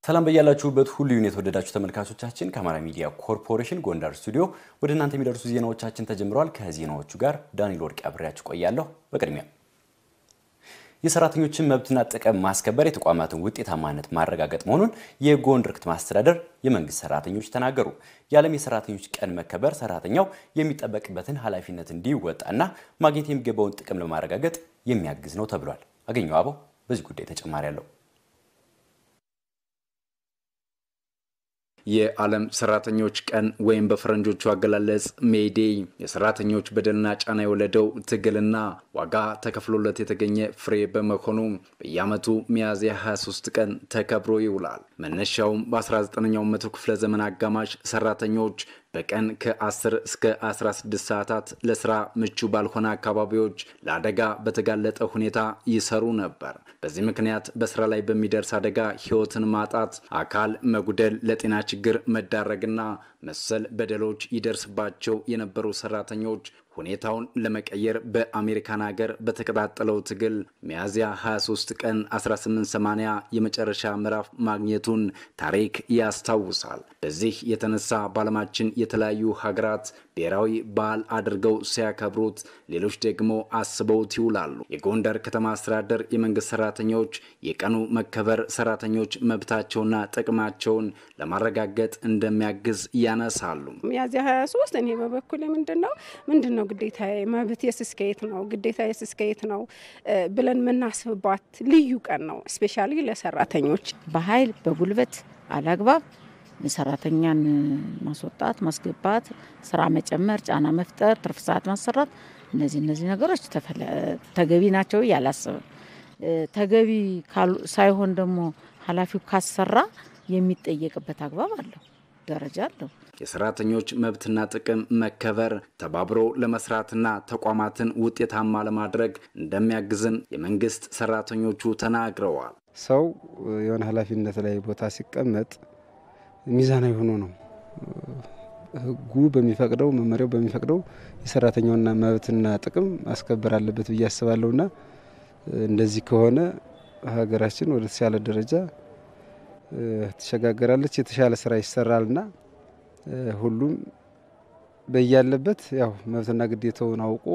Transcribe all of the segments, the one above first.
ሰላም በያላችሁበት ሁሉ የተወደዳችሁ ተመልካቾቻችን ከአማራ ሚዲያ ኮርፖሬሽን ጎንደር ስቱዲዮ ወደ እናንተ የሚደርሱ ዜናዎቻችን ተጀምረዋል። ከዜናዎቹ ጋር ዳንኤል ወርቅ አብሬያችሁ ቆያለሁ። በቅድሚያ የሰራተኞችን መብትና ጥቅም ማስከበር የተቋማትን ውጤታማነት ማረጋገጥ መሆኑን የጎንደር ከተማ አስተዳደር የመንግስት ሰራተኞች ተናገሩ። የዓለም የሰራተኞች ቀን መከበር ሰራተኛው የሚጠበቅበትን ኃላፊነት እንዲወጣና ማግኘት የሚገባውን ጥቅም ለማረጋገጥ የሚያግዝ ነው ተብሏል። አገኘው አበው በዚህ ጉዳይ ተጨማሪ ያለው የዓለም ሰራተኞች ቀን ወይም በፈረንጆቹ አገላለጽ ሜይ ዴይ የሰራተኞች በደልና ጫና የወለደው ትግልና ዋጋ ተከፍሎለት የተገኘ ፍሬ በመሆኑ በየዓመቱ ሚያዝያ 23 ቀን ተከብሮ ይውላል። መነሻውም በ19ኛው መቶ ክፍለ ዘመን አጋማሽ ሰራተኞች በቀን ከ10 እስከ 16 ሰዓታት ለስራ ምቹ ባልሆነ አካባቢዎች ለአደጋ በተጋለጠ ሁኔታ ይሰሩ ነበር። በዚህ ምክንያት በስራ ላይ በሚደርስ አደጋ ህይወትን ማጣት፣ አካል መጉደል፣ ለጤና ችግር መዳረግና መሰል በደሎች ይደርስባቸው የነበሩ ሰራተኞች ሁኔታውን ለመቀየር በአሜሪካን ሀገር በተቀጣጠለው ትግል ሚያዝያ 23 ቀን 1880 የመጨረሻ ምዕራፍ ማግኘቱን ታሪክ ያስታውሳል። በዚህ የተነሳ በዓለማችን የተለያዩ ሀገራት ብሔራዊ በዓል አድርገው ሲያከብሩት፣ ሌሎች ደግሞ አስበውት ይውላሉ። የጎንደር ከተማ አስተዳደር የመንግስት ሰራተኞች የቀኑ መከበር ሰራተኞች መብታቸውና ጥቅማቸውን ለማረጋገጥ እንደሚያግዝ ያነሳሉ። ሚያዝያ 23 እኔ በበኩሌ ምንድነው ግዴታዬ መብቴስ እስከየት ነው ግዴታዬስ እስከየት ነው ብለን መናስብባት ልዩ ቀን ነው። ስፔሻሊ ለሰራተኞች በኃይል በጉልበት አላግባብ ሰራተኛን ማስወጣት ማስገባት፣ ስራ መጨመር፣ ጫና መፍጠር፣ ትርፍ ሰዓት ማሰራት እነዚህ ነገሮች ተገቢ ናቸው ያላሰበ ተገቢ ሳይሆን ደግሞ ኃላፊው ካሰራ የሚጠየቅበት አግባብ አለው፣ ደረጃ አለው። የሰራተኞች መብትና ጥቅም መከበር ተባብሮ ለመስራትና ተቋማትን ውጤታማ ለማድረግ እንደሚያግዝን የመንግስት ሰራተኞቹ ተናግረዋል። ሰው የሆነ ኃላፊነት ላይ ቦታ ሲቀመጥ ሚዛናዊ ሆኖ ነው ህጉ በሚፈቅደው መመሪያው በሚፈቅደው የሰራተኛውና መብትና ጥቅም ማስከበር አለበት ብዬ አስባለሁና እንደዚህ ከሆነ ሀገራችን ወደ ተሻለ ደረጃ ተሸጋገራለች፣ የተሻለ ስራ ይሰራልና ሁሉም በያለበት ያው መብትና ግዴታውን አውቆ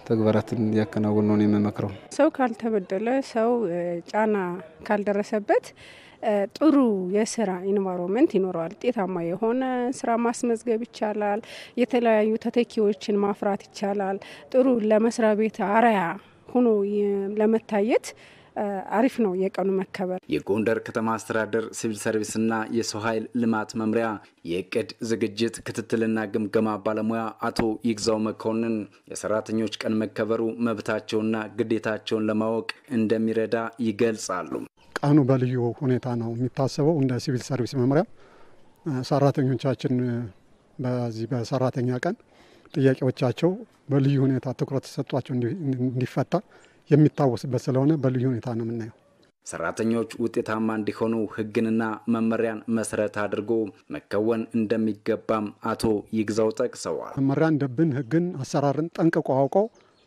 ተግባራትን ያከናውን ነው የምመክረው። ሰው ካልተበደለ ሰው ጫና ካልደረሰበት ጥሩ የስራ ኢንቫይሮንመንት ይኖራል። ውጤታማ የሆነ ስራ ማስመዝገብ ይቻላል። የተለያዩ ተተኪዎችን ማፍራት ይቻላል። ጥሩ ለመስሪያ ቤት አርአያ ሆኖ ለመታየት አሪፍ ነው የቀኑ መከበር። የጎንደር ከተማ አስተዳደር ሲቪል ሰርቪስና የሰው ኃይል ልማት መምሪያ የእቅድ ዝግጅት ክትትልና ግምገማ ባለሙያ አቶ ይግዛው መኮንን የሰራተኞች ቀን መከበሩ መብታቸውና ግዴታቸውን ለማወቅ እንደሚረዳ ይገልጻሉ። ቀኑ በልዩ ሁኔታ ነው የሚታሰበው። እንደ ሲቪል ሰርቪስ መምሪያ ሰራተኞቻችን በዚህ በሰራተኛ ቀን ጥያቄዎቻቸው በልዩ ሁኔታ ትኩረት ተሰጥቷቸው እንዲፈታ የሚታወስበት ስለሆነ በልዩ ሁኔታ ነው የምናየው። ሰራተኞች ውጤታማ እንዲሆኑ ህግንና መመሪያን መሰረት አድርጎ መከወን እንደሚገባም አቶ ይግዛው ጠቅሰዋል። መመሪያን፣ ደንብን፣ ህግን፣ አሰራርን ጠንቅቆ አውቀው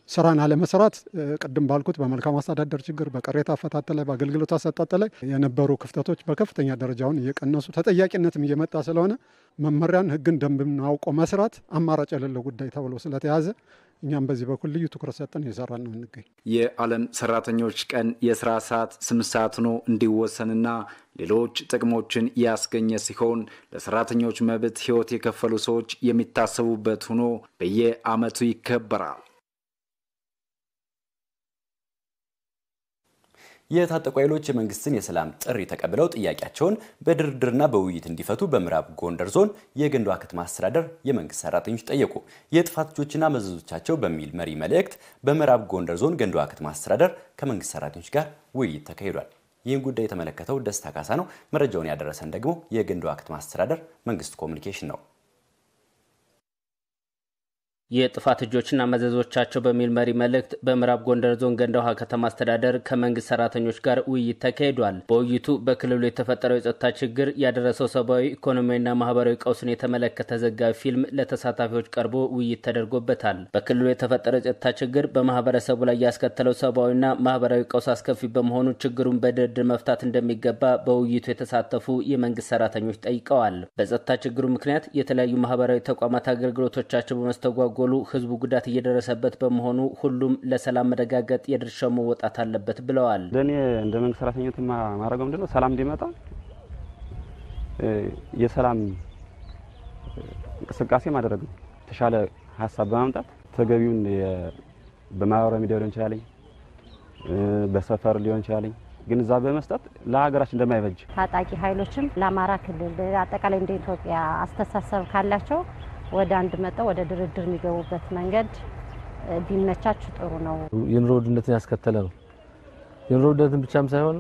ስራን አለመስራት ቅድም ባልኩት በመልካም አስተዳደር ችግር፣ በቅሬታ አፈታት ላይ፣ በአገልግሎት አሰጣጥ ላይ የነበሩ ክፍተቶች በከፍተኛ ደረጃውን እየቀነሱ ተጠያቂነትም እየመጣ ስለሆነ መመሪያን፣ ህግን፣ ደንብን አውቆ መስራት አማራጭ የሌለው ጉዳይ ተብሎ ስለተያዘ እኛም በዚህ በኩል ልዩ ትኩረት ሰጥተን እየሰራን ነው እንገኝ። የዓለም ሰራተኞች ቀን የስራ ሰዓት 8 ሰዓት ሆኖ እንዲወሰንና ሌሎች ጥቅሞችን ያስገኘ ሲሆን ለሰራተኞች መብት ህይወት የከፈሉ ሰዎች የሚታሰቡበት ሆኖ በየዓመቱ ይከበራል። የታጠቁ ኃይሎች የመንግስትን የሰላም ጥሪ ተቀብለው ጥያቄያቸውን በድርድርና በውይይት እንዲፈቱ በምዕራብ ጎንደር ዞን የገንዷ ከተማ አስተዳደር የመንግስት ሰራተኞች ጠየቁ። የጥፋት ልጆችና መዘዞቻቸው በሚል መሪ መልእክት በምዕራብ ጎንደር ዞን ገንዷ ከተማ አስተዳደር ከመንግስት ሰራተኞች ጋር ውይይት ተካሂዷል። ይህን ጉዳይ የተመለከተው ደስታ ካሳ ነው። መረጃውን ያደረሰን ደግሞ የገንዷ ከተማ አስተዳደር መንግስት ኮሙኒኬሽን ነው። የጥፋት እጆችና መዘዞቻቸው በሚል መሪ መልእክት በምዕራብ ጎንደር ዞን ገንዳ ውሃ ከተማ አስተዳደር ከመንግስት ሰራተኞች ጋር ውይይት ተካሂዷል። በውይይቱ በክልሉ የተፈጠረው የጸጥታ ችግር ያደረሰው ሰብአዊ፣ ኢኮኖሚያዊና ማህበራዊ ቀውስን የተመለከተ ዘጋቢ ፊልም ለተሳታፊዎች ቀርቦ ውይይት ተደርጎበታል። በክልሉ የተፈጠረው የጸጥታ ችግር በማህበረሰቡ ላይ ያስከተለው ሰብአዊና ማህበራዊ ቀውስ አስከፊ በመሆኑ ችግሩን በድርድር መፍታት እንደሚገባ በውይይቱ የተሳተፉ የመንግስት ሰራተኞች ጠይቀዋል። በጸጥታ ችግሩ ምክንያት የተለያዩ ማህበራዊ ተቋማት አገልግሎቶቻቸው በመስተጓጎሉ ህዝቡ ጉዳት እየደረሰበት በመሆኑ ሁሉም ለሰላም መረጋገጥ የድርሻው መወጣት አለበት ብለዋል። ለኔ እንደ መንግስት ሰራተኞች ማረጋው ምንድነው ሰላም እንዲመጣ የሰላም እንቅስቃሴ ማድረግ ነው። ተሻለ ሐሳብ በማምጣት ተገቢውን በማህበራዊ ሚዲያ ሊሆን ይችላል፣ በሰፈር ሊሆን ይችላል ግንዛቤ በመስጠት ለሀገራችን እንደማይበጅ ታጣቂ ኃይሎችም ለአማራ ክልል አጠቃላይ እንደ ኢትዮጵያ አስተሳሰብ ካላቸው ወደ አንድ መጣው ወደ ድርድር የሚገቡበት መንገድ ቢመቻች ጥሩ ነው። የኑሮ ውድነትን ያስከተለ ነው። የኑሮ ውድነትን ብቻም ሳይሆን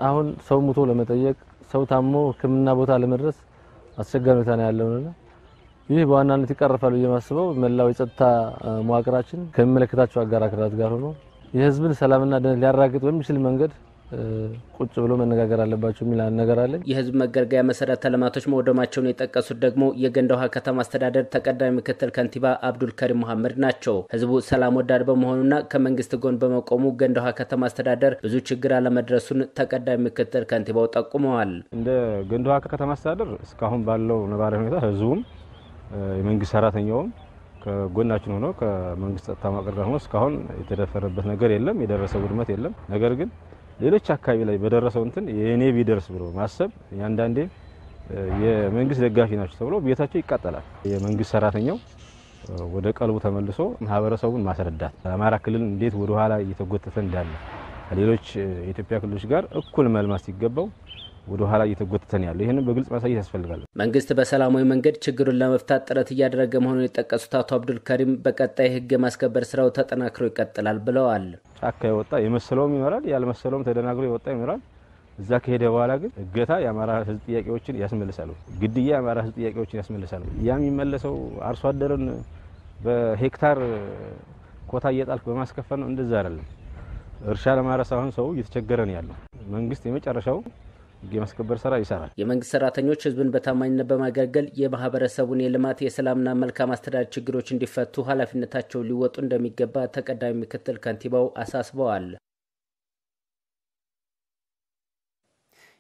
አሁን ሰው ሞቶ ለመጠየቅ ሰው ታሞ ሕክምና ቦታ ለመድረስ አስቸጋሪ ሁኔታ ነው ያለውና ይህ በዋናነት ይቀርፋል የማስበው መላው የጸጥታ መዋቅራችን ከሚመለከታቸው አጋር አካላት ጋር ሆኖ የህዝብን ሰላምና ደህንነት ሊያረጋግጥ በሚችል መንገድ ቁጭ ብሎ መነጋገር አለባቸው የሚል ነገር አለ። የህዝብ መገልገያ መሰረተ ልማቶች መውደማቸውን የጠቀሱት ደግሞ የገንዳ ውሃ ከተማ አስተዳደር ተቀዳሚ ምክትል ከንቲባ አብዱል ከሪም መሐመድ ናቸው። ህዝቡ ሰላም ወዳድ በመሆኑና ከመንግስት ጎን በመቆሙ ገንዳ ውሃ ከተማ አስተዳደር ብዙ ችግር አለመድረሱን ተቀዳሚ ምክትል ከንቲባው ጠቁመዋል። እንደ ገንዳ ውሃ ከተማ አስተዳደር እስካሁን ባለው ነባራዊ ሁኔታ ህዝቡም የመንግስት ሰራተኛውም ከጎናችን ሆኖ ከመንግስት ጸጥታ መዋቅር ጋር ሆኖ እስካሁን የተደፈረበት ነገር የለም፣ የደረሰ ውድመት የለም። ነገር ግን ሌሎች አካባቢ ላይ በደረሰው እንትን የኔ ቢደርስ ብሎ ማሰብ ያንዳንዴ የመንግስት ደጋፊ ናቸው ተብሎ ቤታቸው ይቃጠላል። የመንግስት ሰራተኛው ወደ ቀልቡ ተመልሶ ማህበረሰቡን ማስረዳት አማራ ክልል እንዴት ወደ ኋላ እየተጎተተ እንዳለ ሌሎች የኢትዮጵያ ክልሎች ጋር እኩል መልማት ሲገባው ወደ ኋላ እየተጎተተ ነው ያለው። ይሄንን በግልጽ ማሳየት ያስፈልጋል። መንግስት በሰላማዊ መንገድ ችግሩን ለመፍታት ጥረት እያደረገ መሆኑን የጠቀሱት አቶ አብዱል ከሪም በቀጣይ ህግ የማስከበር ስራው ተጠናክሮ ይቀጥላል ብለዋል። ጫካ የወጣ የመሰለውም ይኖራል፣ ያልመሰለውም ተደናግሮ የወጣ ይኖራል። እዛ ከሄደ በኋላ ግን እገታ የአማራ ህዝብ ጥያቄዎችን ያስመልሳሉ፣ ግድያ የአማራ ህዝብ ጥያቄዎችን ያስመልሳሉ። ያ የሚመለሰው አርሶ አደርን በሄክታር ኮታ እየጣልክ በማስከፈል ነው። እንደዛ አይደለም። እርሻ ለማረስ አሁን ሰው እየተቸገረ ነው ያለው። መንግስት የመጨረሻው የማስከበር ስራ ይሰራል። የመንግስት ሰራተኞች ህዝብን በታማኝነት በማገልገል የማህበረሰቡን የልማት የሰላምና መልካም አስተዳደር ችግሮች እንዲፈቱ ኃላፊነታቸውን ሊወጡ እንደሚገባ ተቀዳሚ ምክትል ከንቲባው አሳስበዋል።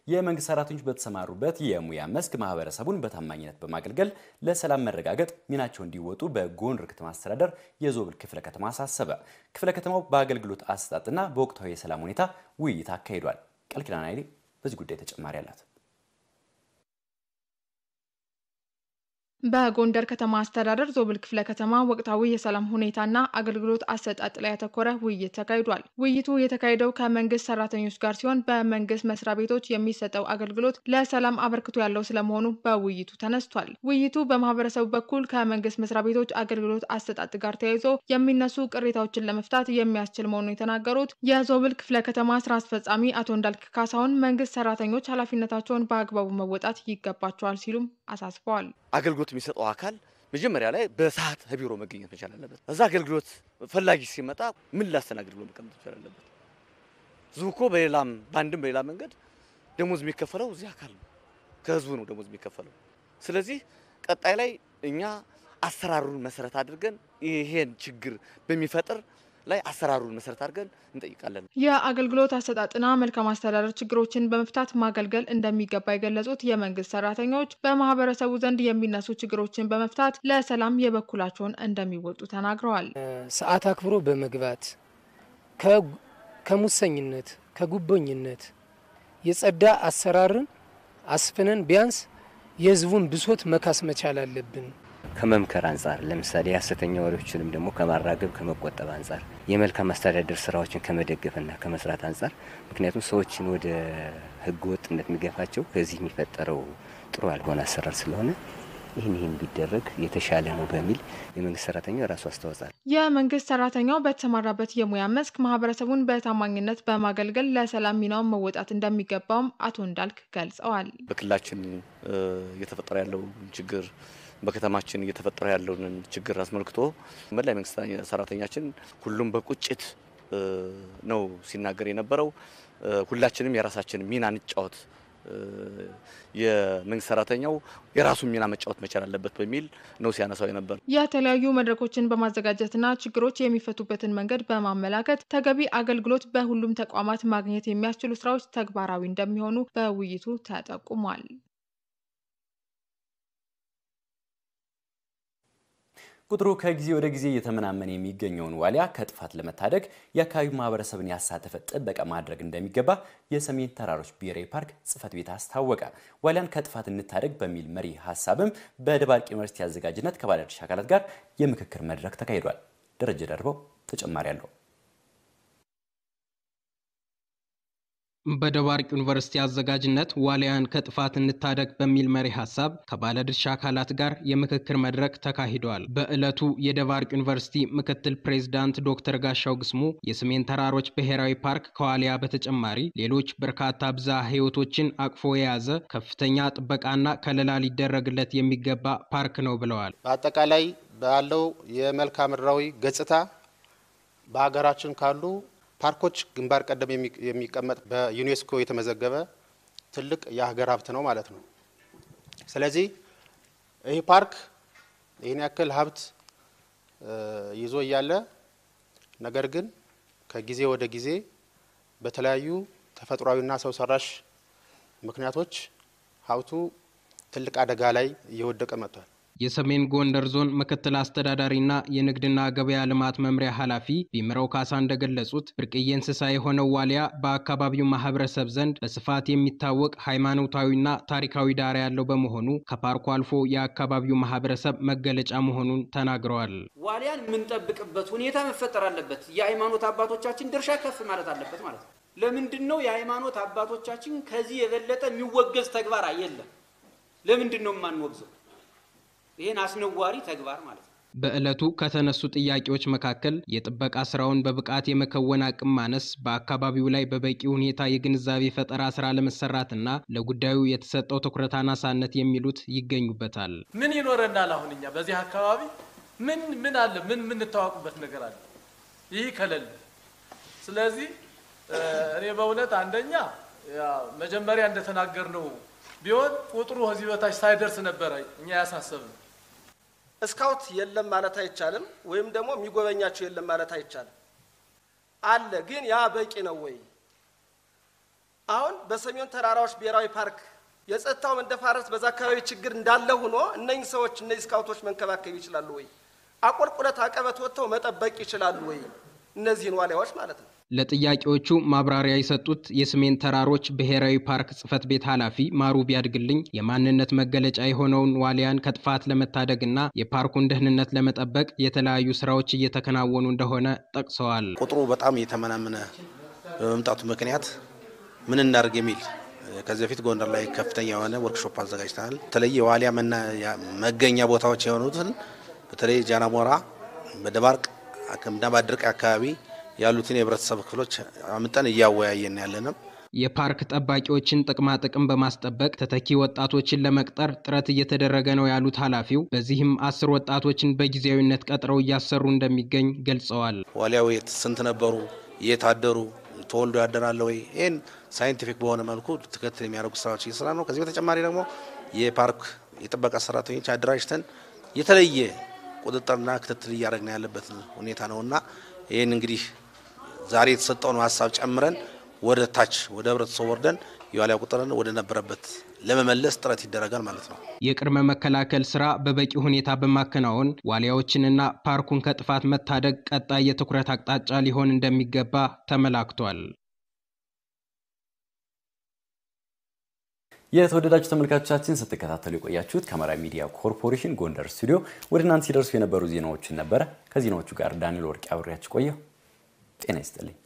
የመንግስት ሰራተኞች በተሰማሩበት የሙያ መስክ ማህበረሰቡን በታማኝነት በማገልገል ለሰላም መረጋገጥ ሚናቸውን እንዲወጡ በጎንደር ከተማ አስተዳደር የዞብል ክፍለ ከተማ አሳሰበ። ክፍለ ከተማው በአገልግሎት አሰጣጥና በወቅታዊ የሰላም ሁኔታ ውይይት አካሂዷል። ቃልኪዳን አይሌ በዚህ ጉዳይ ተጨማሪ አላት። በጎንደር ከተማ አስተዳደር ዞብል ክፍለ ከተማ ወቅታዊ የሰላም ሁኔታና አገልግሎት አሰጣጥ ላይ ያተኮረ ውይይት ተካሂዷል። ውይይቱ የተካሄደው ከመንግስት ሰራተኞች ጋር ሲሆን በመንግስት መስሪያ ቤቶች የሚሰጠው አገልግሎት ለሰላም አበርክቶ ያለው ስለመሆኑ በውይይቱ ተነስቷል። ውይይቱ በማህበረሰቡ በኩል ከመንግስት መስሪያ ቤቶች አገልግሎት አሰጣጥ ጋር ተያይዞ የሚነሱ ቅሬታዎችን ለመፍታት የሚያስችል መሆኑን የተናገሩት የዞብል ክፍለ ከተማ ስራ አስፈጻሚ አቶ እንዳልክ ካሳሁን መንግስት ሰራተኞች ኃላፊነታቸውን በአግባቡ መወጣት ይገባቸዋል ሲሉም አሳስበዋል። አገልግሎት የሚሰጠው አካል መጀመሪያ ላይ በሰዓት ቢሮ መገኘት መቻል አለበት። እዛ አገልግሎት ፈላጊ ሲመጣ ምን ላስተናግድ ብሎ መቀመጥ መቻል አለበት። ህዝቡ እኮ በአንድም በሌላ መንገድ ደሞዝ የሚከፈለው እዚህ አካል ነው፣ ከህዝቡ ነው ደሞዝ የሚከፈለው። ስለዚህ ቀጣይ ላይ እኛ አሰራሩን መሰረት አድርገን ይሄን ችግር በሚፈጥር ላይ አሰራሩን መሰረት አድርገን እንጠይቃለን። የአገልግሎት አሰጣጥና መልካም አስተዳደር ችግሮችን በመፍታት ማገልገል እንደሚገባ የገለጹት የመንግስት ሰራተኞች በማህበረሰቡ ዘንድ የሚነሱ ችግሮችን በመፍታት ለሰላም የበኩላቸውን እንደሚወጡ ተናግረዋል። ሰዓት አክብሮ በመግባት ከሙሰኝነት ከጉቦኝነት የጸዳ አሰራርን አስፍነን ቢያንስ የህዝቡን ብሶት መካስ መቻል አለብን። ከመምከር አንፃር ለምሳሌ ሐሰተኛ ወሬዎችንም ደግሞ ከማራገብ ከመቆጠብ አንፃር የመልካም አስተዳደር ስራዎችን ከመደገፍና ከመስራት አንፃር ምክንያቱም ሰዎችን ወደ ህግ ወጥነት የሚገፋቸው ከዚህ የሚፈጠረው ጥሩ ያልሆነ አሰራር ስለሆነ ይህን ቢደረግ የተሻለ ነው በሚል የመንግስት ሰራተኛው ራሱ አስተዋጽኦ የመንግስት ሰራተኛው በተሰማራበት የሙያ መስክ ማህበረሰቡን በታማኝነት በማገልገል ለሰላም ሚናውን መወጣት እንደሚገባውም አቶ እንዳልክ ገልጸዋል። በክልላችን እየተፈጠረ ያለው ችግር በከተማችን እየተፈጠረ ያለውን ችግር አስመልክቶ መላ የመንግስት ሰራተኛችን ሁሉም በቁጭት ነው ሲናገር የነበረው። ሁላችንም የራሳችን ሚና እንጫወት፣ የመንግስት ሰራተኛው የራሱን ሚና መጫወት መቻል አለበት በሚል ነው ሲያነሳው የነበር። የተለያዩ መድረኮችን በማዘጋጀትና ችግሮች የሚፈቱበትን መንገድ በማመላከት ተገቢ አገልግሎት በሁሉም ተቋማት ማግኘት የሚያስችሉ ስራዎች ተግባራዊ እንደሚሆኑ በውይይቱ ተጠቁሟል። ቁጥሩ ከጊዜ ወደ ጊዜ እየተመናመነ የሚገኘውን ዋሊያ ከጥፋት ለመታደግ የአካባቢው ማህበረሰብን ያሳተፈ ጥበቃ ማድረግ እንደሚገባ የሰሜን ተራሮች ብሔራዊ ፓርክ ጽሕፈት ቤት አስታወቀ። ዋሊያን ከጥፋት እንታደግ በሚል መሪ ሀሳብም በደባርቅ ዩኒቨርሲቲ አዘጋጅነት ከባለድርሻ አካላት ጋር የምክክር መድረክ ተካሂዷል። ደረጀ ደርበው ተጨማሪ አለው። በደባርቅ ዩኒቨርሲቲ አዘጋጅነት ዋሊያን ከጥፋት እንታደግ በሚል መሪ ሀሳብ ከባለድርሻ አካላት ጋር የምክክር መድረክ ተካሂዷል። በእለቱ የደባርቅ ዩኒቨርሲቲ ምክትል ፕሬዝዳንት ዶክተር ጋሻው ግስሙ የሰሜን ተራሮች ብሔራዊ ፓርክ ከዋሊያ በተጨማሪ ሌሎች በርካታ ብዝሃ ሕይወቶችን አቅፎ የያዘ ከፍተኛ ጥበቃና ከለላ ሊደረግለት የሚገባ ፓርክ ነው ብለዋል። በአጠቃላይ ባለው የመልክዓ ምድራዊ ገጽታ በሀገራችን ካሉ ፓርኮች ግንባር ቀደም የሚቀመጥ በዩኔስኮ የተመዘገበ ትልቅ የሀገር ሀብት ነው ማለት ነው። ስለዚህ ይህ ፓርክ ይህን ያክል ሀብት ይዞ እያለ ነገር ግን ከጊዜ ወደ ጊዜ በተለያዩ ተፈጥሯዊና ሰው ሰራሽ ምክንያቶች ሀብቱ ትልቅ አደጋ ላይ እየወደቀ መጥቷል። የሰሜን ጎንደር ዞን ምክትል አስተዳዳሪና የንግድና ገበያ ልማት መምሪያ ኃላፊ ቢምረው ካሳ እንደገለጹት ብርቅዬ እንስሳ የሆነው ዋሊያ በአካባቢው ማህበረሰብ ዘንድ በስፋት የሚታወቅ ሃይማኖታዊና ታሪካዊ ዳራ ያለው በመሆኑ ከፓርኩ አልፎ የአካባቢው ማህበረሰብ መገለጫ መሆኑን ተናግረዋል። ዋሊያን የምንጠብቅበት ሁኔታ መፈጠር አለበት። የሃይማኖት አባቶቻችን ድርሻ ከፍ ማለት አለበት ማለት ነው። ለምንድነው የሃይማኖት አባቶቻችን ከዚህ የበለጠ የሚወገዝ ተግባር የለም? ለምንድነው የማንወግዘው? ይሄን አስነዋሪ ተግባር ማለት ነው። በእለቱ ከተነሱ ጥያቄዎች መካከል የጥበቃ ስራውን በብቃት የመከወን አቅም ማነስ፣ በአካባቢው ላይ በበቂ ሁኔታ የግንዛቤ ፈጠራ ስራ ለመሰራትና ለጉዳዩ የተሰጠው ትኩረት አናሳነት የሚሉት ይገኙበታል። ምን ይኖረናል? አሁን እኛ በዚህ አካባቢ ምን አለ? ምን ተዋቁበት ነገር አለ? ይህ ከለል። ስለዚህ እኔ በእውነት አንደኛ መጀመሪያ እንደተናገርነው ቢሆን ቁጥሩ እዚህ በታች ሳይደርስ ነበር እኛ ያሳሰብነው። ስካውት የለም ማለት አይቻልም፣ ወይም ደግሞ የሚጎበኛቸው የለም ማለት አይቻልም። አለ፣ ግን ያ በቂ ነው ወይ? አሁን በሰሜን ተራራዎች ብሔራዊ ፓርክ የጸጥታው መደፍረስ በዛ አካባቢ ችግር እንዳለ ሆኖ እነዚህ ሰዎች እነዚህ ስካውቶች መንከባከብ ይችላሉ ወይ? አቆልቁለት አቀበት ወጥተው መጠበቅ ይችላሉ ወይ? እነዚህን ዋሊያዎች ማለት ነው። ለጥያቄዎቹ ማብራሪያ የሰጡት የሰሜን ተራሮች ብሔራዊ ፓርክ ጽሕፈት ቤት ኃላፊ ማሩ ቢያድግልኝ የማንነት መገለጫ የሆነውን ዋሊያን ከጥፋት ለመታደግና የፓርኩን ደህንነት ለመጠበቅ የተለያዩ ስራዎች እየተከናወኑ እንደሆነ ጠቅሰዋል። ቁጥሩ በጣም እየተመናመነ በመምጣቱ ምክንያት ምን እናድርግ የሚል ከዚህ በፊት ጎንደር ላይ ከፍተኛ የሆነ ወርክሾፕ አዘጋጅተናል። በተለይ የዋሊያ መገኛ ቦታዎች የሆኑትን በተለይ ጃናሞራ፣ በደባርቅ እና በድርቅ አካባቢ ያሉትን የህብረተሰብ ክፍሎች አምጠን እያወያየን ያለነው። የፓርክ ጠባቂዎችን ጥቅማ ጥቅም በማስጠበቅ ተተኪ ወጣቶችን ለመቅጠር ጥረት እየተደረገ ነው ያሉት ኃላፊው፣ በዚህም 10 ወጣቶችን በጊዜያዊነት ቀጥረው እያሰሩ እንደሚገኝ ገልጸዋል። ዋሊያው ስንት ነበሩ? እየታደሩ ተወልዶ ያደራለ ወይ? ይሄን ሳይንቲፊክ በሆነ መልኩ ተከታታይ የሚያደርጉ ስራዎች እየሰራ ነው። ከዚህ በተጨማሪ ደግሞ የፓርክ የጥበቃ ሰራተኞች አደራጅተን የተለየ ቁጥጥርና ክትትል እያደረግን ያለበት ሁኔታ ነውና ይሄን እንግዲህ ዛሬ የተሰጠውን ሐሳብ ጨምረን ወደ ታች ወደ ህብረተሰቡ ወርደን የዋሊያ ቁጥርን ወደ ነበረበት ለመመለስ ጥረት ይደረጋል ማለት ነው። የቅድመ መከላከል ስራ በበቂ ሁኔታ በማከናወን ዋሊያዎችንና ፓርኩን ከጥፋት መታደግ ቀጣይ የትኩረት አቅጣጫ ሊሆን እንደሚገባ ተመላክቷል። የተወደዳችሁ ተመልካቾቻችን ስትከታተሉ የቆያችሁት ከአማራ ሚዲያ ኮርፖሬሽን ጎንደር ስቱዲዮ ወደ እናንተ ሲደርሱ የነበሩ ዜናዎችን ነበር። ከዜናዎቹ ጋር ዳንኤል ወርቅ አብሬያችሁ ቆየሁ። ጤና ይስጥልኝ።